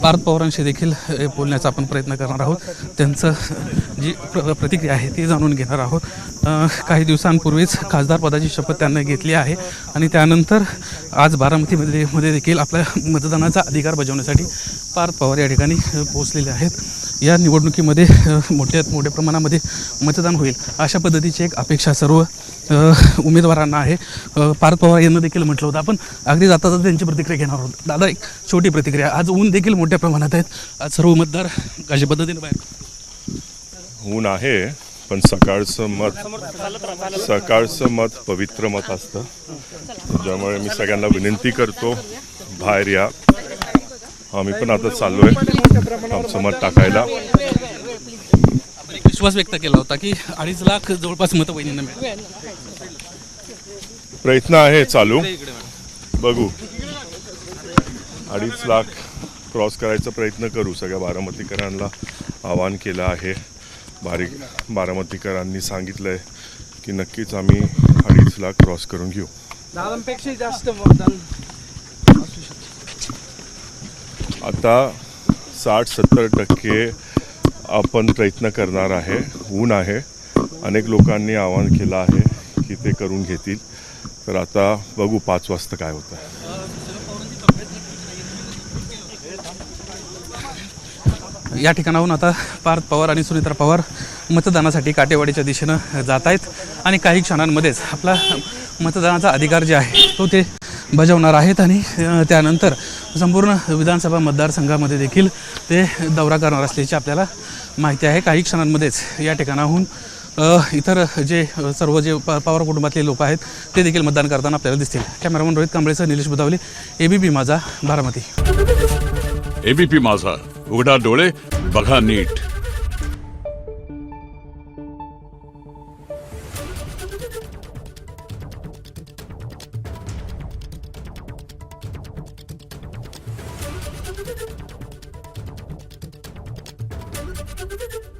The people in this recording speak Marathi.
पार्थ पवारांशी देखील बोलण्याचा आपण प्रयत्न करणार आहोत. त्यांचं जी प्रतिक्रिया आहे ती जाणून घेणार आहोत. काही दिवसांपूर्वीच खासदार पदाची शपथ त्यांना घेतली आहे आणि त्यानंतर आज बारामतीमध्ये देखील आपल्या मतदानाचा अधिकार बजावण्यासाठी पार्थ पवार या ठिकाणी पोहोचलेले आहेत. या निवडणुकीमध्ये मोठ्या प्रमाणामध्ये मतदान होईल अशा पद्धतीची एक अपेक्षा सर्व उमेदवारांना आहे. पार्थ पवार यांना देखील म्हटलं होतं. आपण अगदी जाता त्यांची प्रतिक्रिया घेणार आहोत. दादा, एक छोटी प्रतिक्रिया. आज ऊन देखील मोठ्या प्रमाणात आहेत. आज सर्व मतदार कशा पद्धतीने बाहेर? ऊन आहे, पण सकाळचं मत पवित्र मत असतं. त्याच्यामुळे मी सगळ्यांना विनंती करतो, बाहेर या. आम्ही पण आता चाललोय आमचं मत टाकायला. विश्वास व्यक्त केला होता की 2.5 लाख जवळपास मतं वहिनींना मिळेल. प्रयत्न आहे चालू, बघू. 2.5 लाख क्रॉस करायचा प्रयत्न करू. सगळ्या बारामतीकरांना आवाहन केलं आहे. बारामतीकरांनी सांगितलंय की नक्कीच आम्ही 2.5 लाख क्रॉस करून घेऊ. दादांपेक्षा जास्त मतदान आता 60-70% आपण प्रयत्न करणार आहे. ऊन आहे, अनेक लोकांनी आवाहन केलं आहे की ते करून घेतील. तर आता बघू 5 वाजता काय होतं. या ठिकाणाहून आता पार्थ पवार आणि सुनेत्रा पवार मतदानासाठी काटेवाडीच्या दिशेनं जात आहेत आणि काही क्षणांमध्येच आपला मतदानाचा अधिकार जे आहे तो ते बजावणार आहेत आणि त्यानंतर संपूर्ण विधानसभा मतदारसंघामध्ये देखील ते दौरा करणार असल्याची आपल्याला माहिती आहे. काही क्षणांमध्येच या ठिकाणाहून इतर जे सर्व पवार कुटुंबातले लोक आहेत ते देखील मतदान करताना आपल्याला दिसतील. कॅमेरामन रोहित कांबळेसह निलेश बुधावले, ABP माझा, बारामती. ABP माझा, उघडा डोळे बघा नीट. Thank you.